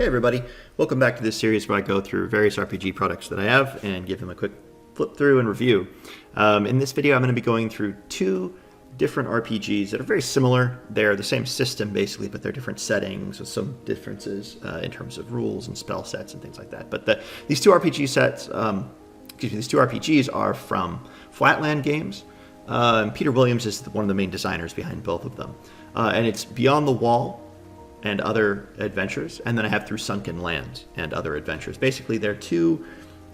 Hey everybody, welcome back to this series where I go through various RPG products that I have and give them a quick flip through and review. In this video I'm going to be going through two different RPGs that are very similar. They're the same system basically, but they're different settings with some differences in terms of rules and spell sets and things like that. But these two RPG sets, these two RPGs are from Flatland Games. Peter Williams is one of the main designers behind both of them. And it's Beyond the Wall and Other Adventures, and then I have Through Sunken Lands and Other Adventures. Basically, they're two,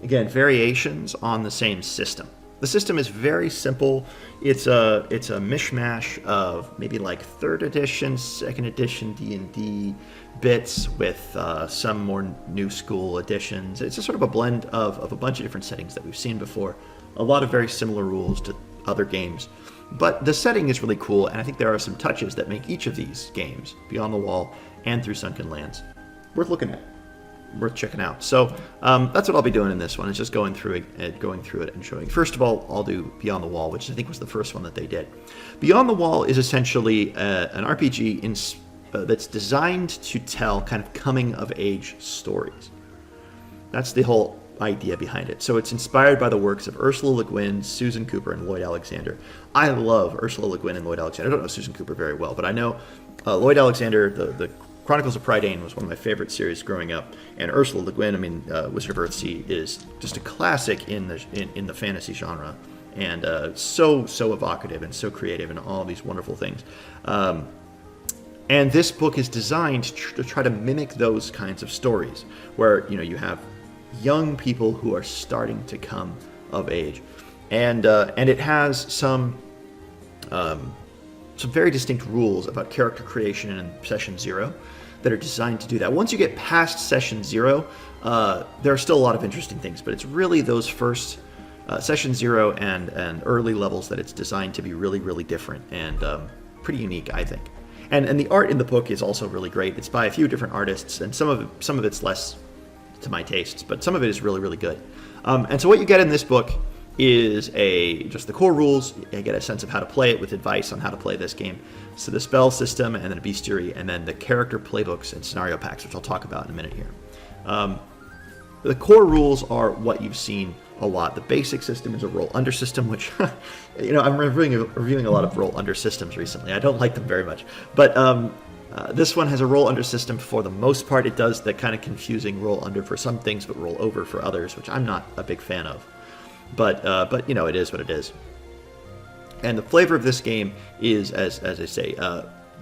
again, variations on the same system. The system is very simple. It's a mishmash of maybe like 3rd edition, 2nd edition D&D bits with some more new school additions. It's a sort of a blend of a bunch of different settings that we've seen before. A lot of very similar rules to other games. But the setting is really cool, and I think there are some touches that make each of these games, Beyond the Wall and Through Sunken Lands, worth looking at, worth checking out. So that's what I'll be doing in this one, is just going through it and showing. First of all, I'll do Beyond the Wall, which I think was the first one that they did. Beyond the Wall is essentially an RPG that's designed to tell kind of coming-of-age stories. That's the whole idea behind it. So it's inspired by the works of Ursula Le Guin, Susan Cooper, and Lloyd Alexander. I love Ursula Le Guin and Lloyd Alexander. I don't know Susan Cooper very well, but I know Lloyd Alexander, the Chronicles of Prydain was one of my favorite series growing up, and Ursula Le Guin, I mean, Wizard of Earthsea is just a classic in the fantasy genre, and so evocative and so creative and all these wonderful things. And this book is designed to try to mimic those kinds of stories, where you have young people who are starting to come of age, and it has some very distinct rules about character creation in session 0 that are designed to do that. Once you get past session 0, there are still a lot of interesting things, but it's really those first session 0 and early levels that it's designed to be really different and pretty unique, I think. And the art in the book is also really great. It's by a few different artists, and some of it's less to my tastes, but some of it is really good. And so what you get in this book is just the core rules. You get a sense of how to play it with advice on how to play this game. So the spell system, and then a bestiary, and then the character playbooks and scenario packs, which I'll talk about in a minute here. The core rules are what you've seen a lot. The basic system is a roll under system, which I'm reviewing a lot of roll under systems recently. I don't like them very much, but this one has a roll under system for the most part. It does the kind of confusing roll under for some things, but roll over for others, which I'm not a big fan of. But it is what it is. And the flavor of this game is, as I say,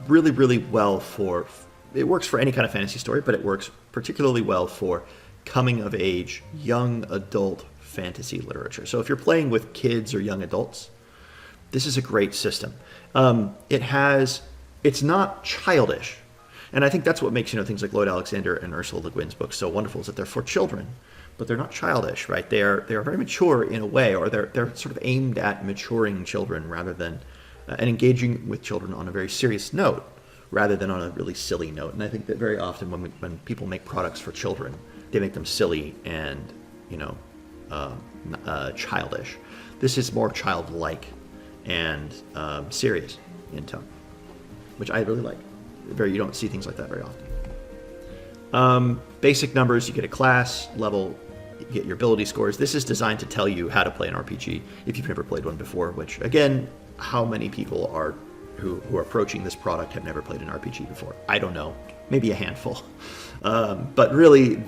really well for. It works for any kind of fantasy story, but it works particularly well for coming of age, young adult fantasy literature. So if you're playing with kids or young adults, this is a great system. It's not childish, and I think that's what makes things like Lloyd Alexander and Ursula Le Guin's books so wonderful, is that they're for children, but they're not childish, right? They are very mature in a way, or they're sort of aimed at maturing children rather than and engaging with children on a very serious note rather than on a really silly note. And I think that very often when people make products for children, they make them silly and childish. This is more childlike and serious in tone, which I really like. You don't see things like that very often. Basic numbers, you get a class level, you get your ability scores. This is designed to tell you how to play an RPG if you've never played one before, which, again, how many people who are approaching this product have never played an RPG before? I don't know. Maybe a handful. But really,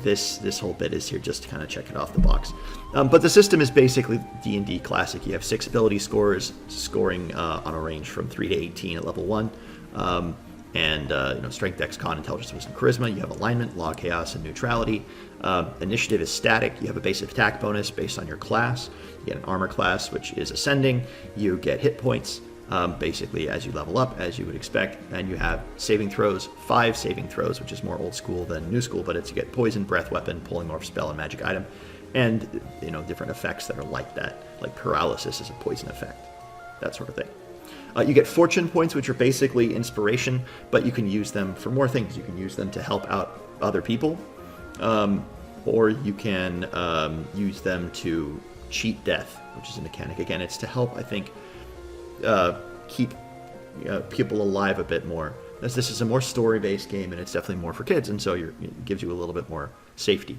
this whole bit is here just to kind of check it off the box. But the system is basically D&D classic. You have 6 ability scores, scoring on a range from 3 to 18 at level 1. Strength, Dex, Con, Intelligence, Wisdom, Charisma. You have alignment, law, chaos, and neutrality. Initiative is static. You have a base attack bonus based on your class. You get an armor class, which is ascending. You get hit points, basically as you level up, as you would expect. And you have saving throws, 5 saving throws, which is more old school than new school, but you get poison, breath, weapon, polymorph, spell, and magic item. And, different effects that are like that, like paralysis is a poison effect, that sort of thing. You get fortune points, which are basically inspiration, but you can use them for more things. You can use them to help out other people, or you can use them to cheat death, which is a mechanic. Again, it's to help, I think, keep people alive a bit more as this is a more story-based game, and it's definitely more for kids, and so it gives you a little bit more safety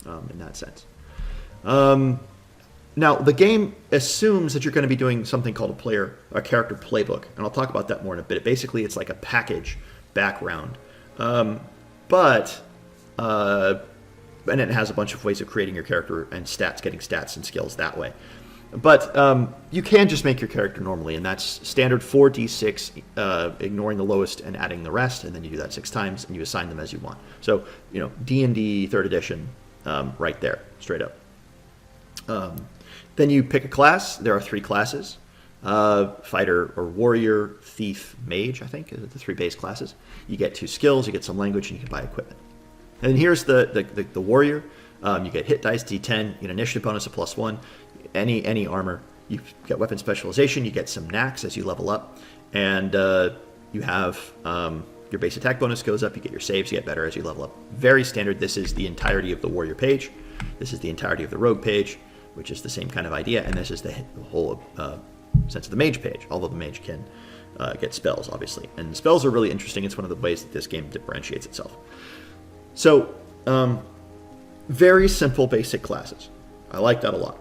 in that sense. Now, the game assumes that you're going to be doing something called a character playbook, and I'll talk about that more in a bit. Basically, it's like a package background, and it has a bunch of ways of creating your character and getting stats and skills that way. But you can just make your character normally, and that's standard 4d6, ignoring the lowest and adding the rest, and then you do that 6 times, and you assign them as you want. So, D&D 3rd edition, right there, straight up. Then you pick a class. There are 3 classes: fighter or warrior, thief, mage, I think, are the 3 base classes. You get 2 skills, you get some language, and you can buy equipment. And here's the warrior. You get hit dice, d10, you get initiative bonus of +1, any armor. You get weapon specialization, you get some knacks as you level up, and you have your base attack bonus goes up, you get your saves, you get better as you level up. Very standard. This is the entirety of the warrior page. This is the entirety of the rogue page, which is the same kind of idea, and this is the whole sense of the mage page, although the mage can get spells, obviously. And spells are really interesting. It's one of the ways that this game differentiates itself. So, very simple, basic classes. I like that a lot.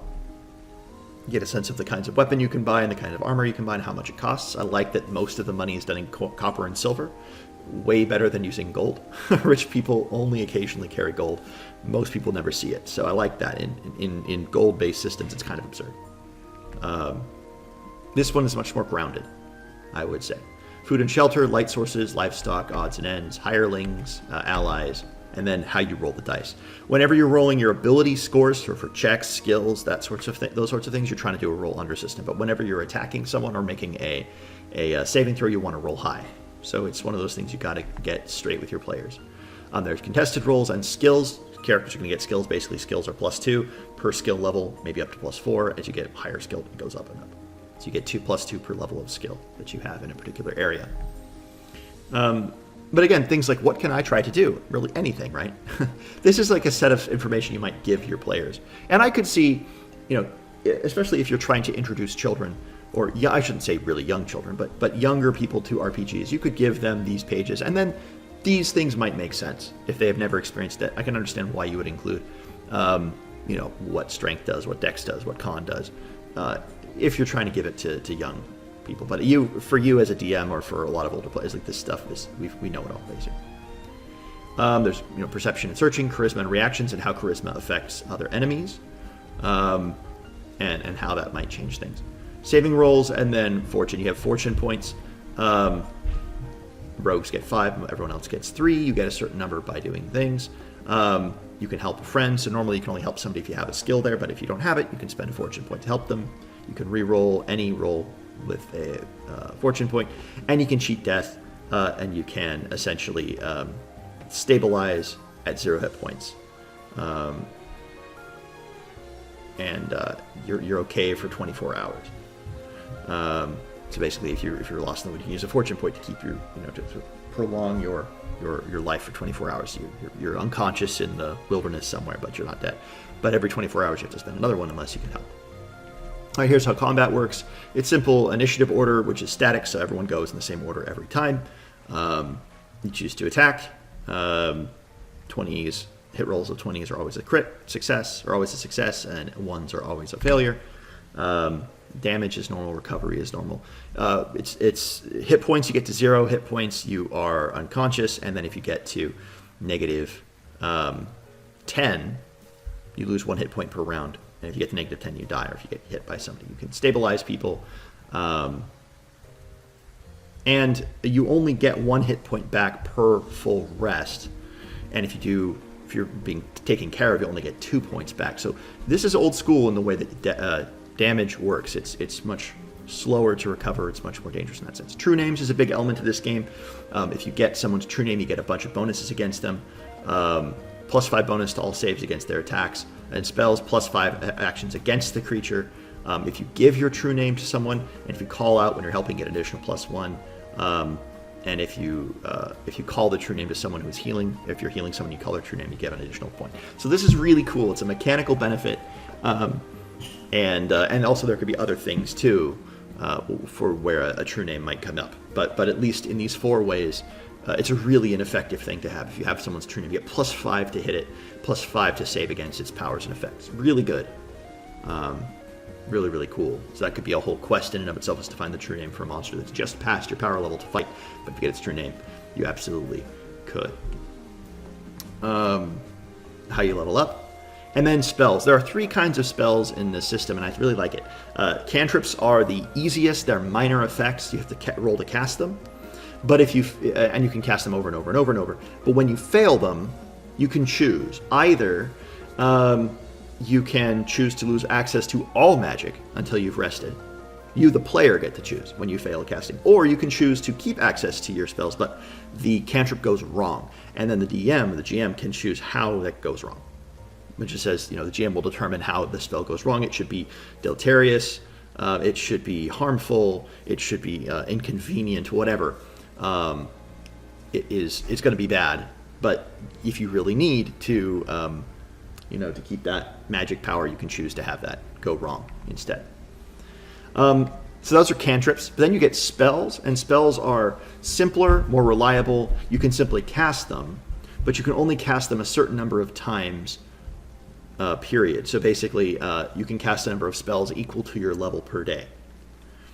You get a sense of the kinds of weapon you can buy and the kind of armor you can buy and how much it costs. I like that most of the money is done in copper and silver. Way better than using gold. Rich people only occasionally carry gold. Most people never see it. So I like that. In gold-based systems, it's kind of absurd. This one is much more grounded, I would say. Food and shelter, light sources, livestock, odds and ends, hirelings, allies, and then how you roll the dice. Whenever you're rolling your ability scores for checks, skills, those sorts of things, you're trying to do a roll under system. But whenever you're attacking someone or making a saving throw, you want to roll high. So it's one of those things you got to get straight with your players. There's contested rolls and skills. Characters are going to get skills. Basically, skills are +2 per skill level, maybe up to +4. As you get higher skill, it goes up and up. So you get 2 +2 per level of skill that you have in a particular area. But again, things like, what can I try to do? Really anything, right? This is like a set of information you might give your players. And I could see, especially if you're trying to introduce children, or I shouldn't say really young children, but younger people to RPGs, you could give them these pages, and then these things might make sense if they have never experienced it. I can understand why you would include, what strength does, what dex does, what con does, if you're trying to give it to young people. But for you as a DM, or for a lot of older players, like this stuff is we know it all basically. There's perception and searching, charisma and reactions, and how charisma affects other enemies, and how that might change things. Saving rolls, and then fortune. You have fortune points. Rogues get 5, everyone else gets 3. You get a certain number by doing things. You can help a friend, so normally you can only help somebody if you have a skill there, but if you don't have it, you can spend a fortune point to help them. You can re-roll any roll with a fortune point, and you can cheat death, and you can essentially stabilize at 0 hit points. And you're okay for 24 hours. So basically, if you're lost in the wood, you can use a fortune point to keep to prolong your life for 24 hours. You're unconscious in the wilderness somewhere, but you're not dead. But every 24 hours, you have to spend another one unless you can help. All right, here's how combat works. It's simple initiative order, which is static, so everyone goes in the same order every time. You choose to attack. 20s, hit rolls of 20s are always a crit success, or always a success, and 1s are always a failure. Damage is normal, recovery is normal. It's hit points, you get to 0 hit points, you are unconscious, and then if you get to negative 10, you lose 1 hit point per round. And if you get to negative 10, you die, or if you get hit by somebody. You can stabilize people. And you only get 1 hit point back per full rest. And if you're being taken care of, you only get 2 points back. So this is old school in the way that damage works. It's much slower to recover. It's much more dangerous in that sense. True names is a big element of this game. If you get someone's true name, you get a bunch of bonuses against them. +5 bonus to all saves against their attacks, and spells +5 actions against the creature. If you give your true name to someone, and if you call out when you're helping, get an additional +1. And if you call the true name to someone who's healing, if you're healing someone, you call their true name, you get an additional point. So this is really cool. It's a mechanical benefit, and also there could be other things too. for where a true name might come up. But at least in these 4 ways, it's a really an effective thing to have. If you have someone's true name, you get +5 to hit it, +5 to save against its powers and effects. Really good. Really, really cool. So that could be a whole quest in and of itself, is to find the true name for a monster that's just past your power level to fight. But if you get its true name, you absolutely could. How you level up. And then spells. There are 3 kinds of spells in this system, and I really like it. Cantrips are the easiest. They're minor effects. You have to roll to cast them. But if you and you can cast them over and over and over and over. But when you fail them, you can choose either. You can choose to lose access to all magic until you've rested. You, the player, get to choose when you fail a casting. Or you can choose to keep access to your spells, but the cantrip goes wrong. And then the GM, can choose how that goes wrong. Which just says, the GM will determine how the spell goes wrong. It should be deleterious, it should be harmful, it should be inconvenient, whatever. It's going to be bad. But if you really need to, to keep that magic power, you can choose to have that go wrong instead. So those are cantrips. But then you get spells, and spells are simpler, more reliable. You can simply cast them, but you can only cast them a certain number of times, period. So basically, you can cast a number of spells equal to your level per day.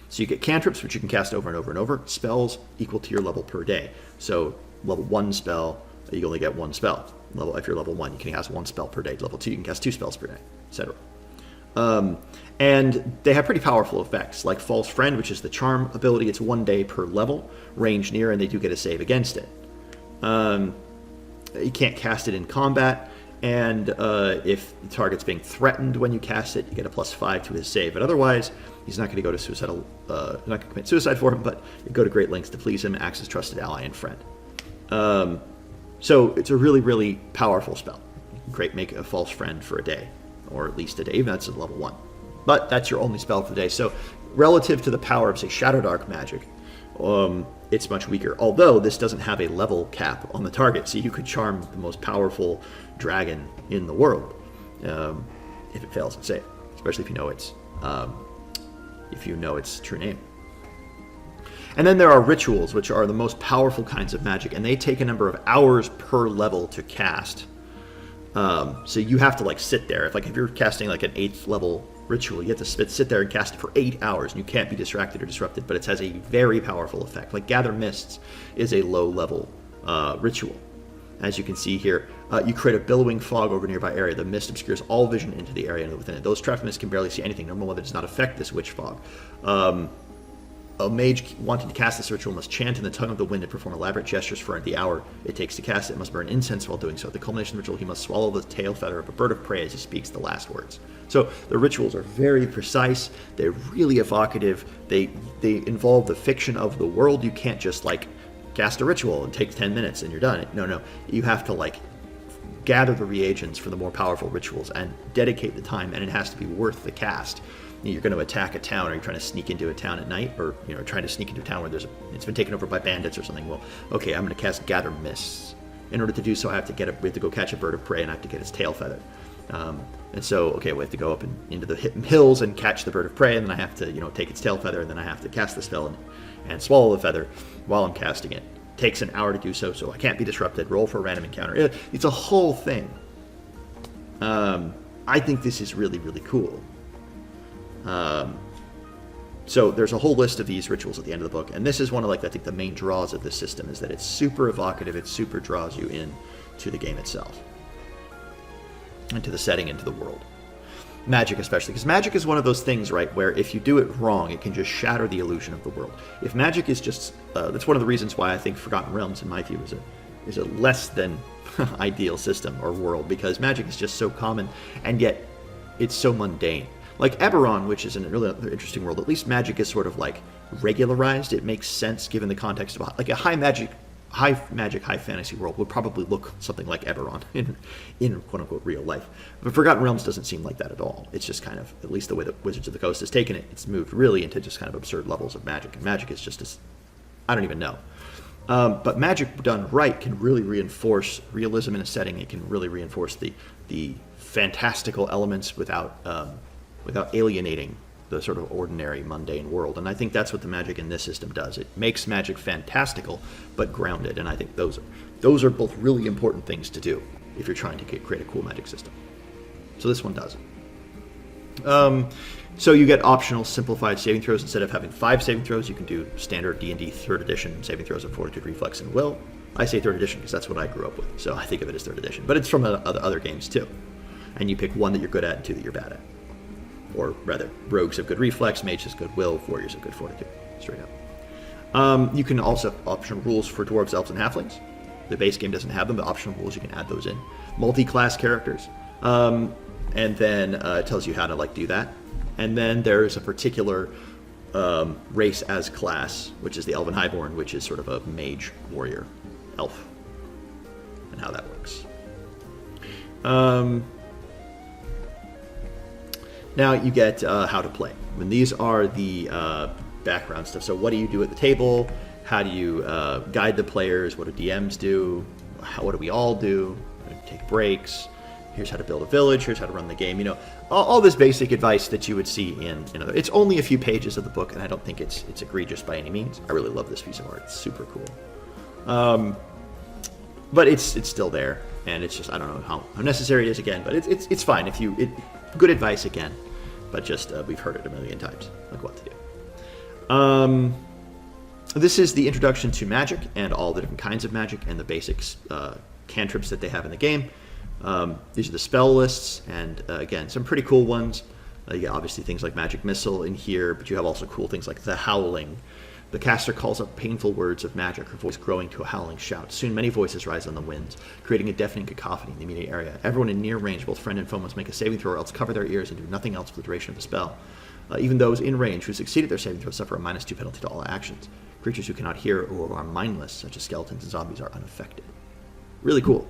So you get cantrips, which you can cast over and over and over. Spells equal to your level per day. So level 1 spell, you only get 1 spell. If you're level 1, you can cast 1 spell per day. Level 2, you can cast 2 spells per day, etc. And they have pretty powerful effects, like False Friend, which is the charm ability. It's 1 day per level, range near, and they do get a save against it. You can't cast it in combat, and if the target's being threatened when you cast it, you get a +5 to his save. But otherwise, he's not going to go to suicidal, not going to commit suicide for him, but you go to great lengths to please him, acts as trusted ally and friend. So it's a really, really powerful spell. Great, make a False Friend for a day, or at least a day, even that's at level 1. But that's your only spell for the day. So relative to the power of, say, Shadow Dark magic, it's much weaker. Although this doesn't have a level cap on the target, so you could charm the most powerful dragon in the world if it fails to save, especially if you know its true name. And then there are rituals, which are the most powerful kinds of magic, and they take a number of hours per level to cast. So you have to sit there. If you're casting an 8th level ritual, you have to sit there and cast it for 8 hours, and you can't be distracted or disrupted, but it has a very powerful effect. Like Gather Mists is a low level ritual. As you can see here, you create a billowing fog over a nearby area. The mist obscures all vision into the area within it. Those trapped in mist can barely see anything. Normal weather does not affect this witch fog. A mage wanting to cast this ritual must chant in the tongue of the wind and perform elaborate gestures for the hour it takes to cast it. Must burn incense while doing so. At the culmination of the ritual, he must swallow the tail feather of a bird of prey as he speaks the last words. So the rituals are very precise. They're really evocative. They involve the fiction of the world. You can't just cast a ritual and take 10 minutes and you're done. No. You have to gather the reagents for the more powerful rituals and dedicate the time, and it has to be worth the cast. You're going to attack a town, or you're trying to sneak into a town at night, or trying to sneak into a town where it's been taken over by bandits or something. Well, okay, I'm going to cast Gather Mists. In order to do so, we have to go catch a bird of prey, and I have to get its tail feather. And so, okay, we have to go up into the hills and catch the bird of prey, and then I have to take its tail feather, and then I have to cast the spell and swallow the feather while I'm casting it. It takes an hour to do so I can't be disrupted. Roll for a random encounter. It's a whole thing. I think this is really, really cool. So there's a whole list of these rituals at the end of the book, and this is one of I think the main draws of this system, is that it's super evocative. It super draws you in to the game itself, and to the setting, and to the world. Magic especially, because magic is one of those things, right, where if you do it wrong, it can just shatter the illusion of the world. If magic is just that's one of the reasons why I think Forgotten Realms, in my view, is a less than ideal system or world, because magic is just so common, and yet it's so mundane. Like Eberron, which is a really interesting world, at least magic is sort of regularized. It makes sense given the context of a high magic, high fantasy world would probably look something like Eberron in quote unquote real life. But Forgotten Realms doesn't seem like that at all. It's just kind of, at least the way that Wizards of the Coast has taken it, it's moved really into just kind of absurd levels of magic. And magic is just I don't even know. But magic done right can really reinforce realism in a setting. It can really reinforce the fantastical elements without alienating the sort of ordinary, mundane world. And I think that's what the magic in this system does. It makes magic fantastical, but grounded. And I think those are both really important things to do if you're trying to create a cool magic system. So this one does. So you get optional simplified saving throws. Instead of having 5 saving throws, you can do standard D&D 3rd edition saving throws of Fortitude, Reflex, and Will. I say 3rd edition because that's what I grew up with, so I think of it as 3rd edition. But it's from other games too. And you pick 1 that you're good at and 2 that you're bad at. Or rather, rogues have good reflex, mages have good will, warriors have good fortitude. Straight up. You can also have optional rules for dwarves, elves, and halflings. The base game doesn't have them, but optional rules, you can add those in. Multi-class characters. And then it tells you how to do that. And then there's a particular race as class, which is the Elven Highborn, which is sort of a mage, warrior, elf, and how that works. Now you get how to play. When these are the background stuff. So what do you do at the table? How do you guide the players? What do DMs do? What do we all do? Take breaks. Here's how to build a village. Here's how to run the game. All this basic advice that you would see in other. It's only a few pages of the book, and I don't think it's egregious by any means. I really love this piece of art. It's super cool. But it's still there, and it's just, I don't know how necessary it is again, but it's fine if you good advice again, but just we've heard it a million times, like what to do. This is the introduction to magic and all the different kinds of magic and the basics cantrips that they have in the game. These are the spell lists, and again, some pretty cool ones. You get obviously things like Magic Missile in here, but you have also cool things like the Howling. The caster calls up painful words of magic, her voice growing to a howling shout. Soon many voices rise on the winds, creating a deafening cacophony in the immediate area. Everyone in near range, both friend and foe, must make a saving throw or else cover their ears and do nothing else for the duration of the spell. Even those in range who succeed at their saving throw suffer a -2 penalty to all actions. Creatures who cannot hear or are mindless, such as skeletons and zombies, are unaffected. Really cool.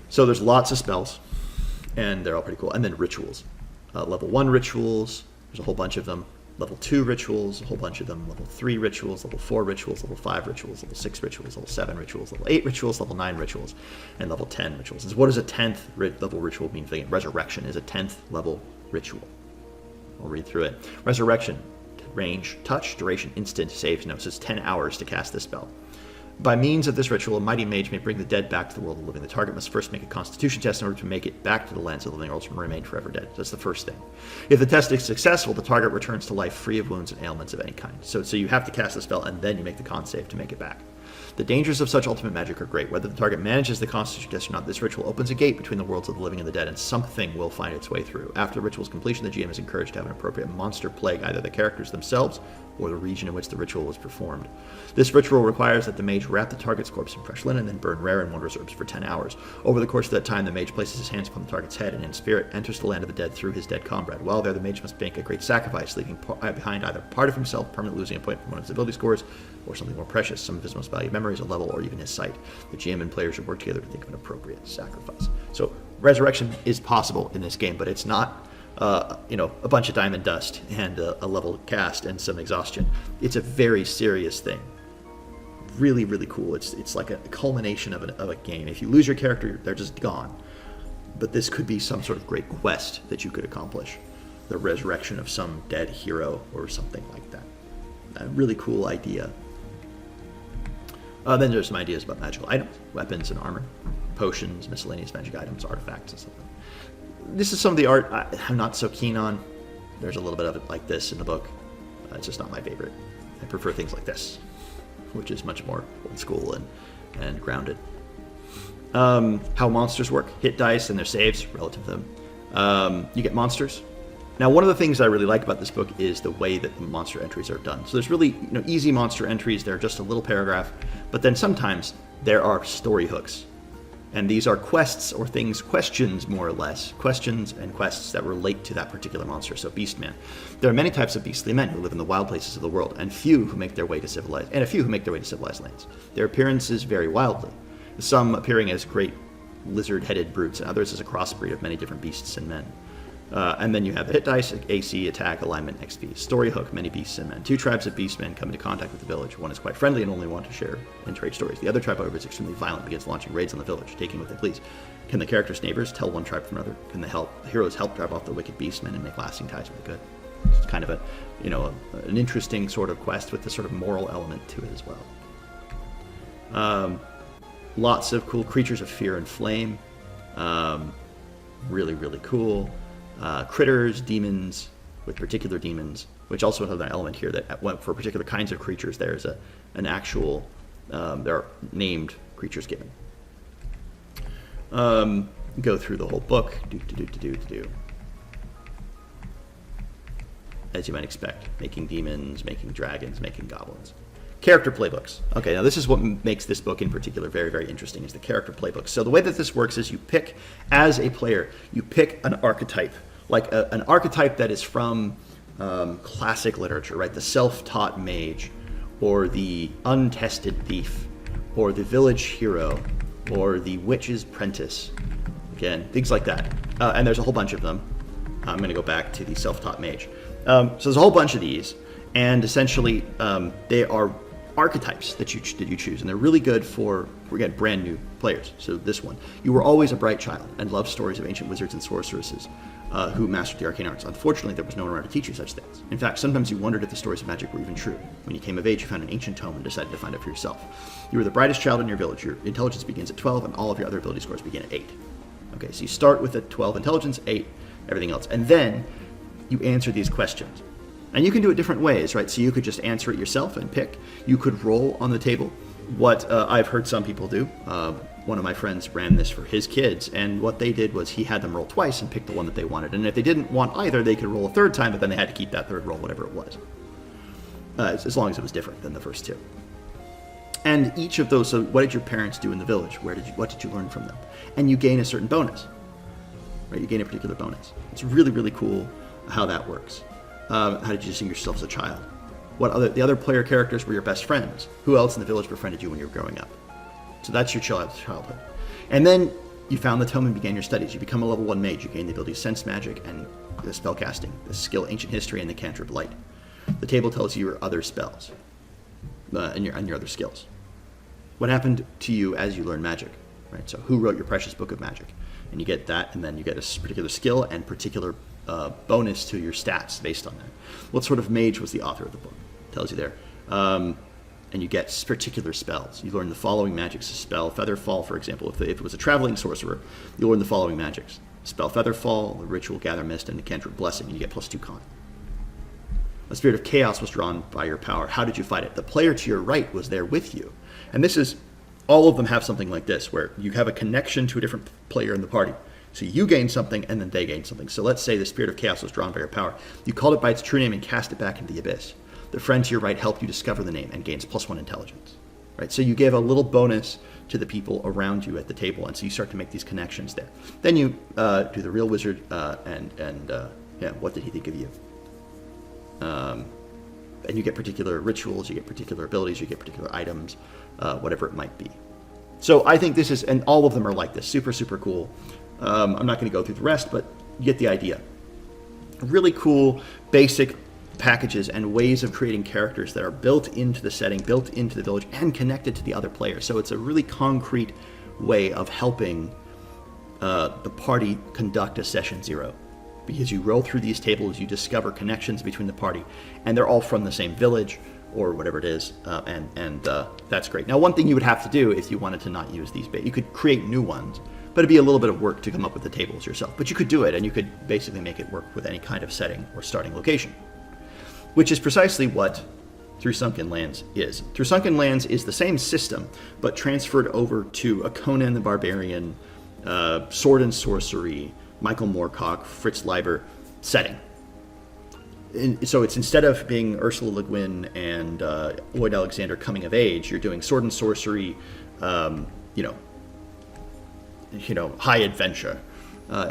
So there's lots of spells, and they're all pretty cool. And then rituals. Level 1 rituals, there's a whole bunch of them. Level 2 rituals, a whole bunch of them. Level 3 rituals, level 4 rituals, level 5 rituals, level 6 rituals, level 7 rituals, level 8 rituals, level 9 rituals, and level 10 rituals. And what does a 10th level ritual mean? Resurrection is a 10th level ritual. I'll read through it. Resurrection, range, touch, duration, instant, saves, no. So it's 10 hours to cast this spell. By means of this ritual, a mighty mage may bring the dead back to the world of the living. The target must first make a constitution test in order to make it back to the lands of the living, or else will remain forever dead. That's the first thing. If the test is successful, the target returns to life free of wounds and ailments of any kind. So you have to cast the spell, and then you make the con save to make it back. The dangers of such ultimate magic are great. Whether the target manages the constitution test or not, this ritual opens a gate between the worlds of the living and the dead, and something will find its way through. After the ritual's completion, the GM is encouraged to have an appropriate monster plague either the characters themselves or the region in which the ritual was performed. This ritual requires that the mage wrap the target's corpse in fresh linen and then burn rare and wondrous herbs for 10 hours. Over the course of that time, the mage places his hands upon the target's head and in spirit enters the land of the dead through his dead comrade. While there, the mage must make a great sacrifice, leaving behind either part of himself, permanently losing a point from one of his ability scores, or something more precious, some of his most valued memories, a level, or even his sight. The GM and players should work together to think of an appropriate sacrifice. So resurrection is possible in this game, but it's not a bunch of diamond dust and a level cast and some exhaustion. It's a very serious thing. Really, really cool. It's like a culmination of a game. If you lose your character, they're just gone. But this could be some sort of great quest that you could accomplish. The resurrection of some dead hero or something like that. A really cool idea. Then there's some ideas about magical items, weapons and armor, potions, miscellaneous magic items, artifacts, and stuff like that. This is some of the art I'm not so keen on. There's a little bit of it like this in the book. It's just not my favorite. I prefer things like this, which is much more old school and grounded. How monsters work. Hit dice and their saves relative to them. You get monsters. Now, one of the things I really like about this book is the way that the monster entries are done. So there's really easy monster entries. They're just a little paragraph. But then sometimes there are story hooks. And these are quests or things, questions more or less, questions and quests that relate to that particular monster. So Beastman. There are many types of beastly men who live in the wild places of the world, and a few who make their way to civilized lands. Their appearances vary wildly, some appearing as great lizard-headed brutes, and others as a crossbreed of many different beasts and men. And then you have the hit dice, AC, attack, alignment, XP, story hook, many beasts and men. 2 tribes of beastmen come into contact with the village. One is quite friendly and only want to share and trade stories. The other tribe, however, is extremely violent, begins launching raids on the village, taking what they please. Can the characters' neighbors tell one tribe from another? Can the heroes help drive off the wicked beastmen and make lasting ties with the good? It's kind of an interesting sort of quest with the sort of moral element to it as well. Lots of cool creatures of fear and flame. Really, really cool. Critters, demons, with particular demons, which also have an element here that for particular kinds of creatures, there's an actual, there are named creatures given. Go through the whole book, as you might expect, making demons, making dragons, making goblins. Character playbooks. Okay, now this is what makes this book in particular very, very interesting, is the character playbooks. So the way that this works is you pick, as a player, you pick an archetype, like an archetype that is from classic literature, right? The self-taught mage, or the untested thief, or the village hero, or the witch's apprentice. Again, things like that. And there's a whole bunch of them. I'm going to go back to the self-taught mage. So there's a whole bunch of these, and essentially they are archetypes that you choose, and they're really good for, again, brand new players. So this one, you were always a bright child and loved stories of ancient wizards and sorceresses who mastered the arcane arts. Unfortunately, there was no one around to teach you such things. In fact, sometimes you wondered if the stories of magic were even true. When you came of age, you found an ancient tome and decided to find it for yourself. You were the brightest child in your village. Your intelligence begins at 12, and all of your other ability scores begin at 8. Okay, so you start with a 12 intelligence, 8, everything else, and then you answer these questions. And you can do it different ways, right? So you could just answer it yourself and pick. You could roll on the table. What I've heard some people do, one of my friends ran this for his kids, and what they did was he had them roll twice and pick the one that they wanted. And if they didn't want either, they could roll a third time, but then they had to keep that third roll, whatever it was, as long as it was different than the first two. And each of those, so what did your parents do in the village? What did you learn from them? And you gain a certain bonus, right? You gain a particular bonus. It's really, really cool how that works. How did you distinguish yourself as a child? The other player characters were your best friends. Who else in the village befriended you when you were growing up? So that's your childhood. And then you found the tome and began your studies. You become a level 1 mage. You gain the ability to sense magic and the spellcasting, the skill ancient history, and the cantrip light. The table tells you your other spells and your other skills. What happened to you as you learn magic? Right. So who wrote your precious book of magic? And you get that, and then you get a particular skill and particular bonus to your stats based on that. What sort of mage was the author of the book? It tells you there. And you get particular spells. You learn the following magics. Spell Featherfall, for example. If it was a traveling sorcerer, you learn the following magics. Spell Featherfall, the ritual Gather Mist, and the cantrip Blessing, and you get +2 con. A spirit of chaos was drawn by your power. How did you fight it? The player to your right was there with you. And this is, all of them have something like this, where you have a connection to a different player in the party. So you gain something, and then they gain something. So let's say the spirit of chaos was drawn by your power. You called it by its true name and cast it back into the abyss. The friend to your right helped you discover the name and gains +1 intelligence. Right? So you give a little bonus to the people around you at the table, and so you start to make these connections there. Then you do the real wizard, what did he think of you? And you get particular rituals, you get particular abilities, you get particular items, whatever it might be. So I think this is, and all of them are like this, super, super cool. I'm not going to go through the rest, but you get the idea. Really cool, basic packages and ways of creating characters that are built into the setting, built into the village, and connected to the other players. So it's a really concrete way of helping the party conduct a session 0. Because you roll through these tables, you discover connections between the party, and they're all from the same village, or whatever it is, and that's great. Now, one thing you would have to do if you wanted to not use these, you could create new ones, but it'd be a little bit of work to come up with the tables yourself. But you could do it, and you could basically make it work with any kind of setting or starting location, which is precisely what Through Sunken Lands is. Through Sunken Lands is the same system, but transferred over to a Conan the Barbarian, sword and sorcery, Michael Moorcock, Fritz Leiber setting. So it's, instead of being Ursula Le Guin and Lloyd Alexander coming of age, you're doing sword and sorcery, high adventure,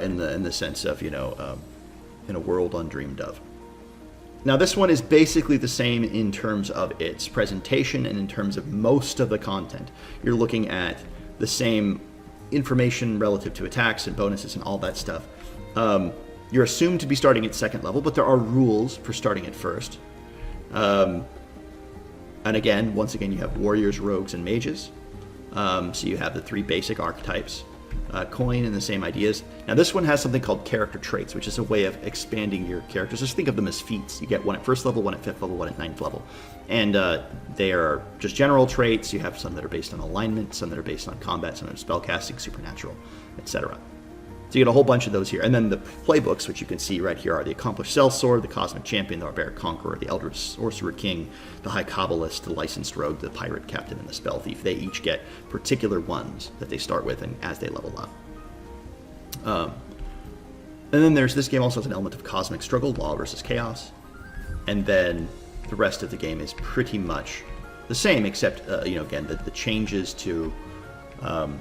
in the sense of in a world undreamed of. Now this one is basically the same in terms of its presentation and in terms of most of the content. You're looking at the same information relative to attacks and bonuses and all that stuff. You're assumed to be starting at second level, but there are rules for starting at first. And again, once again, you have warriors, rogues, and mages. So you have the 3 basic archetypes. Coin and the same ideas. Now this one has something called character traits, which is a way of expanding your characters. Just think of them as feats. You get one at first level, one at 5th level, one at 9th level. And they are just general traits. You have some that are based on alignment, some that are based on combat, some that are spellcasting, supernatural, etc. So you get a whole bunch of those here. And then the playbooks, which you can see right here, are the Accomplished Sellsword, the Cosmic Champion, the Barbaric Conqueror, the Elder Sorcerer King, the High Kabbalist, the Licensed Rogue, the Pirate Captain, and the Spell Thief. They each get particular ones that they start with and as they level up. And then this game also has an element of cosmic struggle, law versus chaos. And then the rest of the game is pretty much the same, except, again, the changes to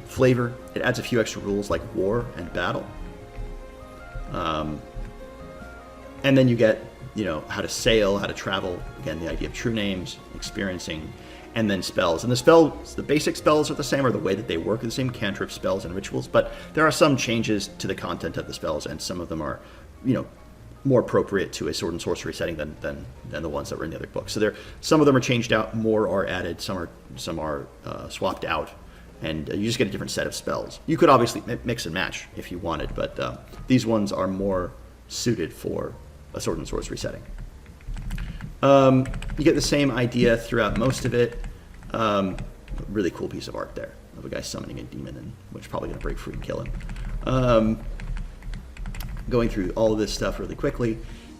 flavor. It adds a few extra rules like war and battle. And then you get, how to sail, how to travel. Again, the idea of true names, experiencing, and then spells. And the basic spells are the same, or the way that they work are the same, cantrip spells and rituals, but there are some changes to the content of the spells, and some of them are, more appropriate to a sword and sorcery setting than the ones that were in the other books. So some of them are changed out, more are added, some are swapped out. And you just get a different set of spells. You could obviously mix and match if you wanted, but these ones are more suited for a sword and sorcery setting. You get the same idea throughout most of it. Really cool piece of art there of a guy summoning a demon, which is probably going to break free and kill him. Going through all of this stuff really quickly.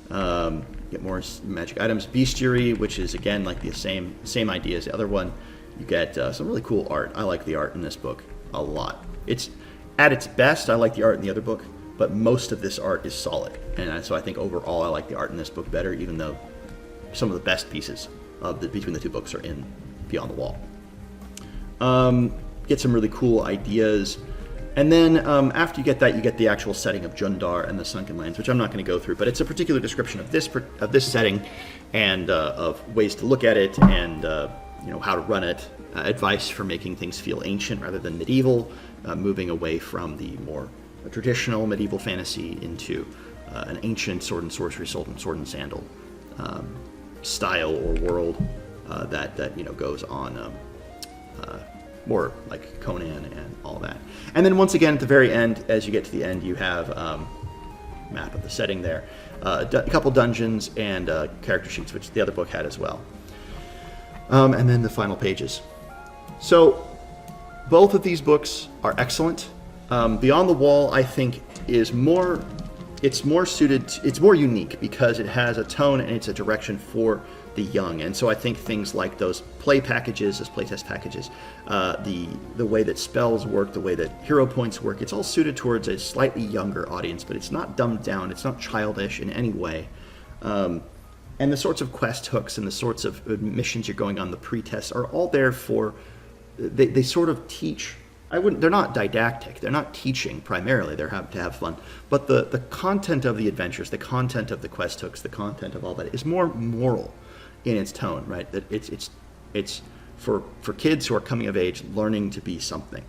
Get more magic items. Bestiary, which is again like the same idea as the other one. You get some really cool art. I like the art in this book a lot. It's at its best. I like the art in the other book, but most of this art is solid. And so I think overall I like the art in this book better, even though some of the best pieces between the 2 books are in Beyond the Wall. Get some really cool ideas. And then after you get that, you get the actual setting of Jundar and the Sunken Lands, which I'm not going to go through, but it's a particular description of this setting and of ways to look at it and how to run it, advice for making things feel ancient rather than medieval, moving away from the more traditional medieval fantasy into an ancient sword and sorcery, sword and sandal style or world that goes on more like Conan and all that. And then once again at the very end, as you get to the end, you have map of the setting there, a couple dungeons and character sheets, which the other book had as well. And then the final pages. So both of these books are excellent. Beyond the Wall, I think, is more suited, it's more unique because it has a tone and it's a direction for the young. And so I think things like those playtest packages, the way that spells work, the way that hero points work, it's all suited towards a slightly younger audience, but it's not dumbed down, it's not childish in any way. And the sorts of quest hooks and the sorts of missions you're going on, the pre-tests, are all there for, they sort of teach. They're not didactic, they're not teaching primarily, they're to have fun. But the content of the adventures, the content of the quest hooks, the content of all that is more moral in its tone, right? That it's for kids who are coming of age, learning to be something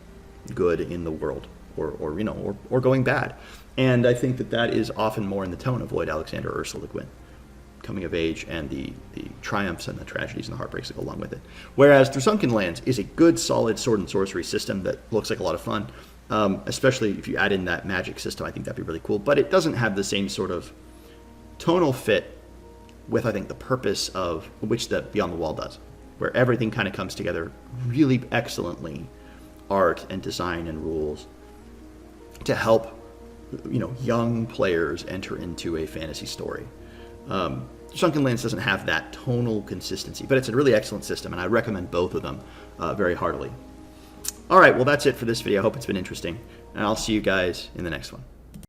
good in the world, or going bad. And I think that is often more in the tone of Lloyd Alexander or Ursula Le Guin, coming of age and the triumphs and the tragedies and the heartbreaks that go along with it. Whereas through Sunken Lands is a good, solid sword and sorcery system that looks like a lot of fun, especially if you add in that magic system. I think that'd be really cool. But it doesn't have the same sort of tonal fit with, I think, the purpose of which the Beyond the Wall does, where everything kind of comes together really excellently, art and design and rules, to help young players enter into a fantasy story. Sunken Lands doesn't have that tonal consistency, but it's a really excellent system, and I recommend both of them very heartily. All right, well, that's it for this video. I hope it's been interesting, and I'll see you guys in the next one.